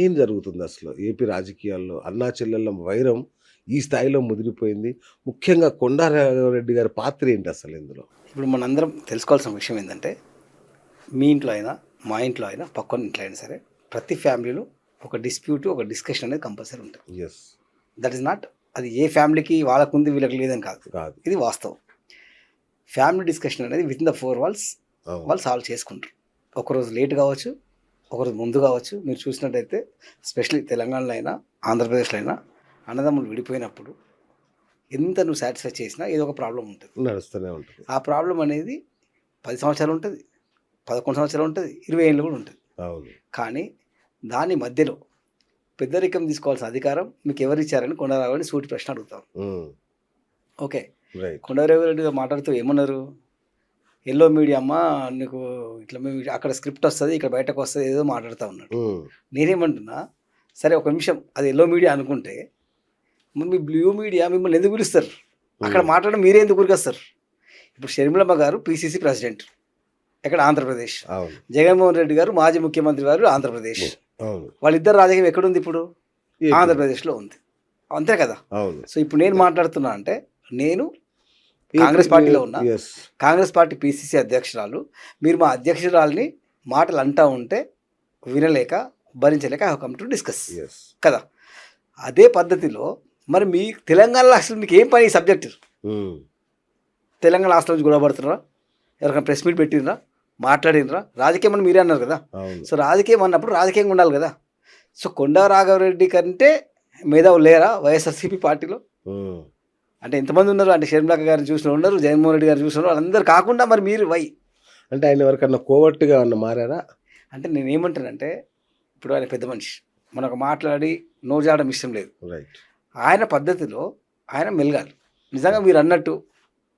ఏం జరుగుతుంది అసలు ఏపీ రాజకీయాల్లో? అన్నా చెల్లెళ్ళ వైరం ఈ స్థాయిలో ముదిరిపోయింది. ముఖ్యంగా కొండారెడ్డి గారి పాత్ర ఏంటి అసలు ఇందులో? ఇప్పుడు మనందరం తెలుసుకోవాల్సిన విషయం ఏంటంటే, మీ ఇంట్లో అయినా, మా ఇంట్లో అయినా, పక్కన ఇంట్లో అయినా సరే, ప్రతి ఫ్యామిలీలో ఒక డిస్ప్యూట్, ఒక డిస్కషన్ అనేది కంపల్సరీ ఉంటుంది. యెస్. దట్ ఈస్ నాట్ అది ఏ ఫ్యామిలీకి వాళ్ళకుంది వీళ్ళకి లేదని కాదు. కాదు. ఇది వాస్తవం. ఫ్యామిలీ డిస్కషన్ అనేది విత్ ఇన్ ద 4 వాల్స్ అవును. వాళ్ళు సాల్వ్ చేసుకుంటారు. ఒకరోజు లేట్ కావచ్చు, ఒకరోజు ముందు కావచ్చు. మీరు చూసినట్టయితే స్పెషల్లీ తెలంగాణలో అయినా, ఆంధ్రప్రదేశ్లో అయినా అన్నదమ్ములు విడిపోయినప్పుడు ఎంత నువ్వు సాటిస్ఫై చేసినా ఏదో ఒక ప్రాబ్లం ఉంటుంది. నడుస్తూనే ఉంటుంది. ఆ ప్రాబ్లం అనేది 10 సంవత్సరాలు ఉంటుంది, 11 సంవత్సరాలు ఉంటుంది, 20 ఏళ్ళు కూడా ఉంటుంది. అవును. కానీ దాని మధ్యలో పెద్దరికం తీసుకోవాల్సిన అధికారం మీకు ఎవరు ఇచ్చారని కొండారెడ్డి సూటి ప్రశ్న అడుగుతాం. Okay, right. కొండారెడ్డి మాట్లాడుతూ ఏమన్నారు? ఎల్లో మీడియా అమ్మ నీకు ఇట్లా మేము అక్కడ స్క్రిప్ట్ వస్తుంది, ఇక్కడ బయటకు వస్తుంది, ఏదో మాట్లాడుతూ ఉన్నాడు. నేనేమంటున్నా, సరే ఒక నిమిషం అది ఎల్లో మీడియా అనుకుంటే మీ బ్లూ మీడియా మిమ్మల్ని ఎందుకు పిలుస్తారు? అక్కడ మాట్లాడడం మీరే ఎందుకు గురికొస్తారు? ఇప్పుడు షర్మిలమ్మ గారు పిసిసి ప్రెసిడెంట్ ఎక్కడ ఆంధ్రప్రదేశ్, అవును. జగన్మోహన్ రెడ్డి గారు మాజీ ముఖ్యమంత్రి గారు ఆంధ్రప్రదేశ్. అవును. వాళ్ళిద్దరు రాజకీయం ఎక్కడుంది ఇప్పుడు? ఆంధ్రప్రదేశ్లో ఉంది, అంతే కదా? అవును. సో ఇప్పుడు నేను మాట్లాడుతున్నా అంటే నేను కాంగ్రెస్ పార్టీలో ఉన్నా, Yes. కాంగ్రెస్ పార్టీ పిసిసి అధ్యక్షురాలు, మీరు మా అధ్యక్షురాలని మాటలు అంటూ ఉంటే వినలేక భరించలేక I come to discuss Yes. కదా. అదే పద్ధతిలో మరి మీ తెలంగాణలో అసలు మీకు ఏం పని ఈ సబ్జెక్ట్? తెలంగాణ హాస్టల్ నుంచి గొడవ పడుతున్నారా? ఎవరికైనా ప్రెస్ మీట్ పెట్టినరా? మాట్లాడినరా? రాజకీయం అని మీరే అన్నారు కదా. అవును. సో రాజకీయం అన్నప్పుడు రాజకీయంగా ఉండాలి కదా. సో కొండా రాఘవరెడ్డి కంటే మేధావులు లేరా వైఎస్ఆర్సీపీ పార్టీలో? అంటే ఎంతమంది ఉన్నారు? అంటే షర్మిలక్క గారిని చూసిన ఉన్నారు, జగన్మోహన్ రెడ్డి గారిని చూసిన వాళ్ళందరూ కాకుండా మరి మీరు వై? అంటే ఆయన ఎవరికన్నా కోవర్ట్గా అన్న మారారా? అంటే నేను ఏమంటానంటే, ఇప్పుడు ఆయన పెద్ద మనిషి, మనకు మాట్లాడి నోరు జాడడం ఇష్టం లేదు. రైట్. ఆయన పద్ధతిలో ఆయన మెలగాలి. నిజంగా మీరు అన్నట్టు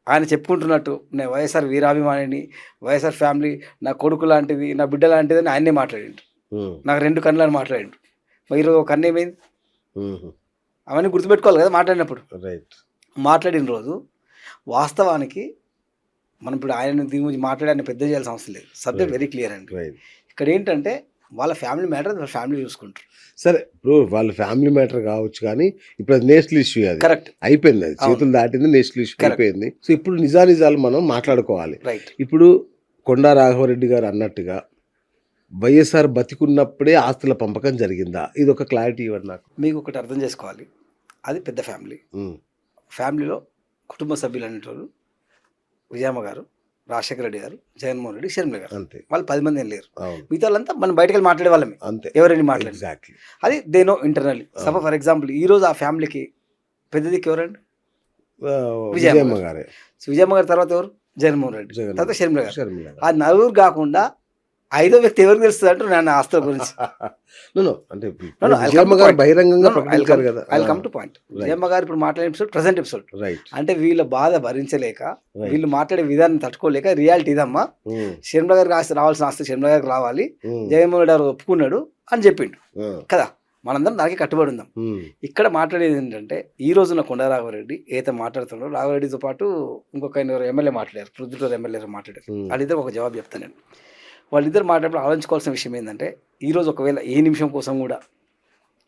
ఆయన చెప్పుకుంటున్నట్టు నేను వైఎస్ఆర్ వీరాభిమానిని, వైఎస్ఆర్ ఫ్యామిలీ నా కొడుకు లాంటిది, నా బిడ్డ లాంటిది అని ఆయనే మాట్లాడిండు. నాకు 2 కన్నులు అని మాట్లాడిండు. మరి ఈరోజు ఒక కన్ను ఏమైంది? అవన్నీ గుర్తుపెట్టుకోవాలి కదా మాట్లాడినప్పుడు. రైట్. మాట్లాడిన రోజు వాస్తవానికి మనం ఇప్పుడు ఆయన దీని గురించి మాట్లాడి ఆయన పెద్ద చేయాల్సిన అవసరం లేదు. సబ్జెక్ట్ వెరీ క్లియర్ అండి. రైట్. ఇక్కడ ఏంటంటే వాళ్ళ ఫ్యామిలీ మ్యాటర్ వాళ్ళ ఫ్యామిలీ చూసుకుంటారు. సరే, ఇప్పుడు వాళ్ళ ఫ్యామిలీ మ్యాటర్ కావచ్చు, కానీ ఇప్పుడు అది నేషనల్ ఇష్యూ. అది కరెక్ట్ అయిపోయింది, అది చేతులు దాటింది, నేషనల్ ఇష్యూ అయిపోయింది. సో ఇప్పుడు నిజాలు మనం మాట్లాడుకోవాలి. రైట్. ఇప్పుడు కొండా రాఘవరెడ్డి గారు అన్నట్టుగా వైఎస్ఆర్ బతికున్నప్పుడే ఆస్తుల పంపకం జరిగిందా? ఇది ఒక క్లారిటీ ఇవ్వండి నాకు. మీకు ఒకటి అర్థం చేసుకోవాలి, అది పెద్ద ఫ్యామిలీ. ఫ్యామిలీలో కుటుంబ సభ్యులు అనేటోళ్ళు విజయమ్మ గారు, రాజశేఖర రెడ్డి గారు, జగన్మోహన్ రెడ్డి, షర్మిల గారు, అంతే. వాళ్ళు 10 మంది ఏం లేరు. అవును. మిగతా వాళ్ళంతా మనం బయటకు వెళ్ళి మాట్లాడే వాళ్ళమే, అంతే. ఎవరైనా మాట్లాడి ఎగ్జాక్ట్లీ. అది they know internally. Suppose for example ఈ రోజు ఆ ఫ్యామిలీకి పెద్ద దిక్కు ఎవరండి? విజయమ్మ గారే. విజయమ్మ గారి తర్వాత ఎవరు? జగన్మోహన్ రెడ్డి, జగన్. తర్వాత షర్మిల గారు. షర్మిల గారు. ఆ నలుగురు కాకుండా 5వ వ్యక్తి ఎవరికి తెలుస్తుంది అంటారు నేను ఆస్తుల గురించి. అంటే No, no, I'll come Vijayamma to గారు point. బహిరంగంగా No, no, ప్రకటించారు కదా. I'll come to point. Vijayamma గారు ఇప్పుడు మాట్లాడే ఎపిసోడ్ ప్రజెంట్ ఎపిసోడ్. రైట్. అంటే వీళ్ళ బాధ భరించలేక, Right. వీళ్ళు మాట్లాడే విధానం తట్టుకోలేక, రియాలిటీ ఇదమ్మా, షర్మిల గారికి రావాల్సిన ఆస్తి షర్మిల గారికి రావాలి, జగన్మోహన్ రెడ్డి గారు ఒప్పుకున్నాడు అని చెప్పిండు కదా. మనందరం దానికి కట్టుబడి ఉందాం. ఇక్కడ మాట్లాడేది ఏంటంటే, ఈ రోజున కొండా రాఘవరెడ్డి ఏదైతే మాట్లాడుతున్నారో, రాఘవరెడ్డితో పాటు ఇంకొక ఎమ్మెల్యే మాట్లాడారు, ప్రొద్దుటూరు ఎమ్మెల్యే మాట్లాడారు. వాళ్ళిద్దరు ఒక జవాబు చెప్తాను నేను. వాళ్ళిద్దరు మాట్లాడినప్పుడు ఆలోచించుకోవాల్సిన విషయం ఏంటంటే, ఈరోజు ఒకవేళ ఏ నిమిషం కోసం కూడా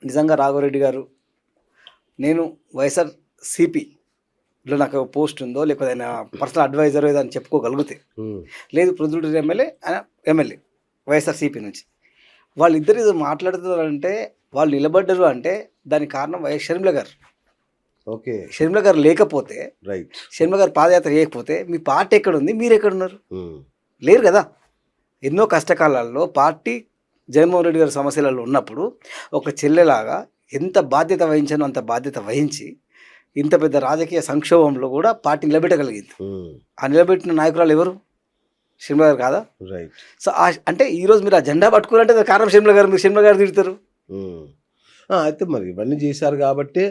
నిజంగా రాఘవరెడ్డి గారు నేను వైఎస్ఆర్ సిపిలో నాకు పోస్ట్ ఉందో, లేకపోతే ఆయన పర్సనల్ అడ్వైజర్ ఏదో అని చెప్పుకోగలిగితే, లేదు ప్రొద్దుటూరు ఎమ్మెల్యే ఆయన ఎమ్మెల్యే వైఎస్ఆర్ సిపి నుంచి, వాళ్ళిద్దరు ఏదో మాట్లాడుతున్నారంటే, వాళ్ళు నిలబడ్డరు అంటే దానికి కారణం వైఎస్ షర్మిల గారు. ఓకే. షర్మిల గారు లేకపోతే, రైట్, షర్మిల గారు పాదయాత్ర చేయకపోతే మీ పార్టీ ఎక్కడుంది? మీరు ఎక్కడున్నారు? లేరు కదా. ఎన్నో కష్టకాలాల్లో పార్టీ జగన్మోహన్ రెడ్డి గారి సమస్యలలో ఉన్నప్పుడు ఒక చెల్లెలాగా ఎంత బాధ్యత వహించానో అంత బాధ్యత వహించి ఇంత పెద్ద రాజకీయ సంక్షోభంలో కూడా పార్టీ నిలబెట్టగలిగింది. ఆ నిలబెట్టిన నాయకురాలు ఎవరు? షర్మిల గారు కాదా? రైట్. సో అంటే ఈరోజు మీరు ఆ జెండా పట్టుకోవాలంటే కారణం షర్మిల గారు. మీరు షర్మిల గారు తిడతారు. అయితే మరి ఇవన్నీ చేశారు కాబట్టి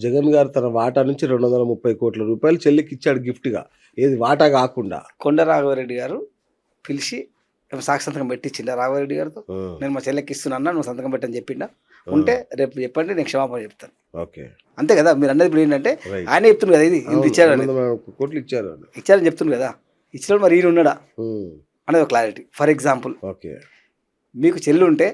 జగన్ గారు తన వాటా నుంచి 230 కోట్ల రూపాయలు చెల్లికి ఇచ్చాడు గిఫ్ట్గా. ఏది వాటా కాకుండా. కొండా రాఘవరెడ్డి గారు పిలిచి సాక్షి సంతకం పెట్టించిండా రాఘవరెడ్డి గారితో? నేను మా చెల్లెకి ఇస్తున్నా, నువ్వు సంతకం పెట్టని చెప్పిండా? ఉంటే రేపు చెప్పండి, నేను క్షమాపణ చెప్తాను. ఓకే. అంతే కదా. మీరు అన్నది ఇప్పుడు ఏంటంటే ఆయన చెప్తున్నారు కదా, ఇది ఇంత ఇచ్చారు, కోట్లు ఇచ్చారని చెప్తున్నారు కదా. ఇచ్చినప్పుడు మరి ఈయన ఉన్నాడా అనేది ఒక క్లారిటీ. ఫర్ ఎగ్జాంపుల్, ఓకే, మీకు చెల్లి ఉంటే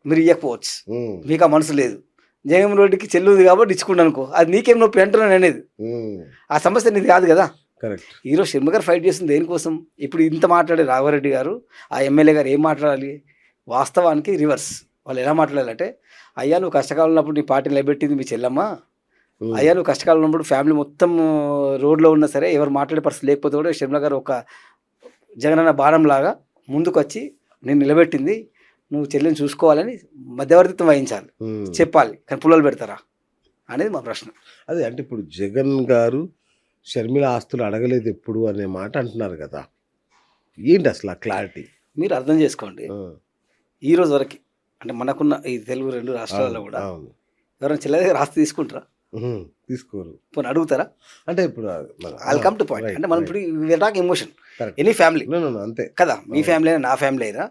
మీరు ఇవ్వకపోవచ్చు, ఉమ్, మీకు ఆ మనసు లేదు. జగన్మోహన్ రెడ్డికి చెల్లుంది కాబట్టి ఇచ్చుకుంటా అనుకో, అది నీకేం నొప్పి అంటున్నాను అనేది. ఉమ్, ఆ సమస్య నీది కాదు కదా. కరెక్ట్. ఈరోజు శర్మ గారు ఫైట్ చేస్తుంది దేనికోసం? ఇప్పుడు ఇంత మాట్లాడే రాఘవరెడ్డి గారు, ఆ ఎమ్మెల్యే గారు ఏం మాట్లాడాలి? వాస్తవానికి రివర్స్. వాళ్ళు ఎలా మాట్లాడాలంటే, అయ్యా నువ్వు కష్టకాలం ఉన్నప్పుడు నీ పార్టీ నిలబెట్టింది మీ చెల్లమ్మ, ఉమ్, అయ్యా నువ్వు కష్టకాలం ఉన్నప్పుడు ఫ్యామిలీ మొత్తం రోడ్లో ఉన్నా సరే ఎవరు మాట్లాడే పరిస్థితి లేకపోతే కూడా శర్మ గారు ఒక జగనన్న బాణం లాగా ముందుకు వచ్చి నేను నిలబెట్టింది, నువ్వు చెల్లిని చూసుకోవాలని మధ్యవర్తిత్వం వహించాలి, ఉమ్. చెప్పాలి. కానీ పుల్లలు పెడతారా అనేది మా ప్రశ్న. అదే అంటే ఇప్పుడు జగన్ గారు షర్మిల ఆస్తులు అడగలేదు ఎప్పుడు అనే మాట అంటున్నారు కదా, ఏంటి అసలు ఆ క్లారిటీ? మీరు అర్థం చేసుకోండి, ఈ రోజు వరకు అంటే మనకున్న ఈ తెలుగు 2 రాష్ట్రాలలో కూడా అవును. ఎవరైనా చెల్లె దగ్గర ఆస్తి తీసుకుంటారా? ఉహుం, తీసుకోరు. పోనీ అడుగుతారా? అంటే ఇప్పుడు ఐల్ కమ్ టు పాయింట్. అంటే మనం ఇప్పుడు talk emotion, Correct. Any family అంతే కదా, మీ ఫ్యామిలీ అయినా నా ఫ్యామిలీ అయినా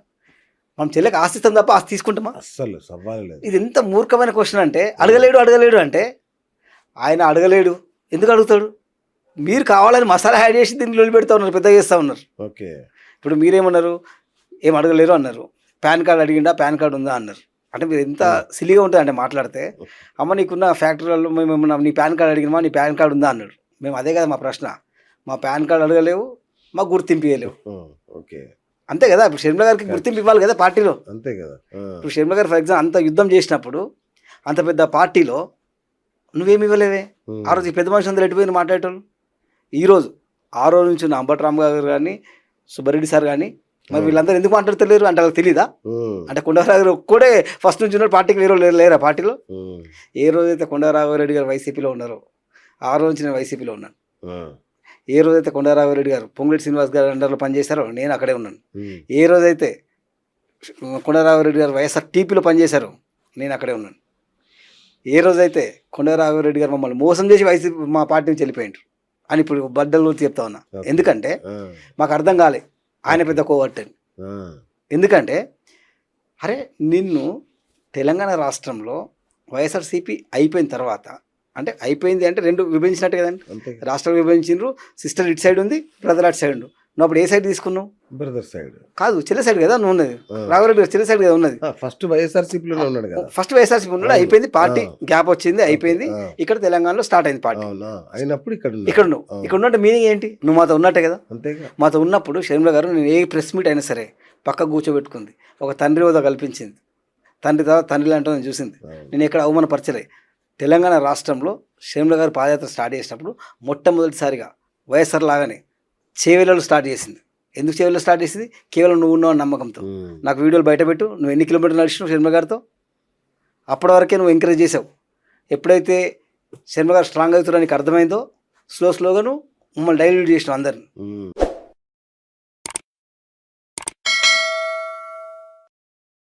మనం చెల్లెకి ఆస్తి ఇస్తాం తప్ప ఆస్తి తీసుకుంటామా? అస్సలు సవాలు లేదు. ఇది ఎంత మూర్ఖమైన క్వశ్చన్ అంటే, అడగలేడు అంటే ఆయన అడగలేడు, ఎందుకు అడుగుతాడు? మీరు కావాలని మసాలా యాడ్ చేసి దీన్ని లొల్లి పెడతా ఉన్నారు, పెద్దగా చేస్తూ ఉన్నారు. ఓకే. ఇప్పుడు మీరేమన్నారు, ఏం అడగలేరు అన్నారు, పాన్ కార్డ్ అడిగిండా, పాన్ కార్డు ఉందా అన్నారు. అంటే మీరు ఎంత సిలిగా ఉంటుంది అంటే మాట్లాడితే, అమ్మ నీకున్న ఫ్యాక్టరీలలో మేము నీ పాన్ కార్డ్ అడిగినామా, నీ పాన్ కార్డు ఉందా అన్నాడు. మేము అదే కదా మా ప్రశ్న, మా పాన్ కార్డు అడగలేవు, మాకు గుర్తింపు ఇవ్వలేవు. ఓకే, అంతే కదా. ఇప్పుడు షర్మిల గారికి గుర్తింపు ఇవ్వాలి కదా పార్టీలో. అంతే కదా. ఇప్పుడు షర్మిల గారు ఫర్ ఎగ్జాంపుల్ అంత యుద్ధం చేసినప్పుడు అంత పెద్ద పార్టీలో నువ్వేమి ఇవ్వలేవే? ఆ రోజు ఈ పెద్ద మనుషులు అందరూ ఎటుపోయిన మాట్లాడేటోళ్ళు. ఈరోజు ఆ రోజు నుంచి ఉన్న అంబట్రామ్ గారు కానీ, సుబ్బారెడ్డి సార్ కానీ, మరి వీళ్ళందరూ ఎందుకు మాట్లాడతలేరు అంటే వాళ్ళకి తెలీదా? అంటే కొండరాఘవరెడ్డి ఒక్కడే ఫస్ట్ నుంచి ఉన్న పార్టీకి వేరే లేరా పార్టీలో? ఏ రోజైతే కొండరాఘవరెడ్డి గారు వైసీపీలో ఉన్నారో ఆ రోజు నుంచి నేను వైసీపీలో ఉన్నాను. ఏ రోజైతే కొండరాఘవరెడ్డి గారు పొంగులేటి శ్రీనివాస్ గారు అండర్లో పనిచేశారో నేను అక్కడే ఉన్నాను. ఏ రోజైతే కొండరాఘవరెడ్డి గారు వైఎస్ఆర్ టీపీలో పనిచేశారో నేను అక్కడే ఉన్నాను. ఏ రోజైతే కొండరాఘవరెడ్డి గారు మమ్మల్ని మోసం చేసి వైసీపీ మా పార్టీ నుంచి వెళ్ళిపోయింటారు అని ఇప్పుడు బద్దలు చెప్తా ఉన్నా. ఎందుకంటే మాకు అర్థం కాలే ఆయన పెద్ద కోవర్ట్ అని. ఎందుకంటే అరే నిన్ను తెలంగాణ రాష్ట్రంలో వైఎస్ఆర్సీపీ అయిపోయిన తర్వాత, అంటే అయిపోయింది అంటే 2 విభజించినట్టు కదండి, రాష్ట్రాలు విభజించారు, సిస్టర్ ఇటు సైడ్ ఉంది, బ్రదర్ అటు సైడ్ ఉండు. నువ్వు అప్పుడు ఏ సైడ్ తీసుకున్నావు? బ్రదర్ సైడ్ కాదు, చెల్లె సైడ్ కదా నువ్వు ఉన్నది. రాఘవరెడ్డి గారు చెల్లె సైడ్ కదా ఉన్నది. ఫస్ట్ వైఎస్ఆర్సీపీలోనే ఉన్నాడు కదా. ఫస్ట్ వైఎస్ఆర్సీపీ ఉన్నాడు, అయిపోయింది పార్టీ, గ్యాప్ వచ్చింది, అయిపోయింది. ఇక్కడ తెలంగాణలో స్టార్ట్ అయింది పార్టీ. అయినప్పుడు ఇక్కడ నువ్వు ఇక్కడ ఉన్నట్టు మీనింగ్ ఏంటి? నువ్వు మాతో ఉన్నట్టే కదా. అంతేగా. మాతో ఉన్నప్పుడు షర్మిల గారు నేను ఏ ప్రెస్ మీట్ అయినా సరే పక్క కూర్చోబెట్టుకుంది, ఒక తండ్రి హోదా కల్పించింది, తండ్రి తర్వాత తండ్రి లాంటి నేను చూసింది. నేను ఎక్కడ అవమానపరచలే. తెలంగాణ రాష్ట్రంలో షర్మిల గారు పాదయాత్ర స్టార్ట్ చేసినప్పుడు మొట్టమొదటిసారిగా వైఎస్ఆర్ లాగానే చేవెళ్ళలో స్టార్ట్ చేసింది. ఎందుకు చేవెళ్ళలో స్టార్ట్ చేసింది? కేవలం నువ్వు ఉన్నావు నమ్మకంతో. నాకు వీడియోలు బయట పెట్టు, నువ్వు ఎన్ని కిలోమీటర్లు నడిచినావు షర్మిల గారితో, అప్పటి వరకే నువ్వు ఎంకరేజ్ చేసావు. ఎప్పుడైతే షర్మిల గారు స్ట్రాంగ్ అవుతారో నీకు అర్థమైందో స్లోగా నువ్వు మమ్మల్ని డైల్యూట్ చేసినావు అందరిని.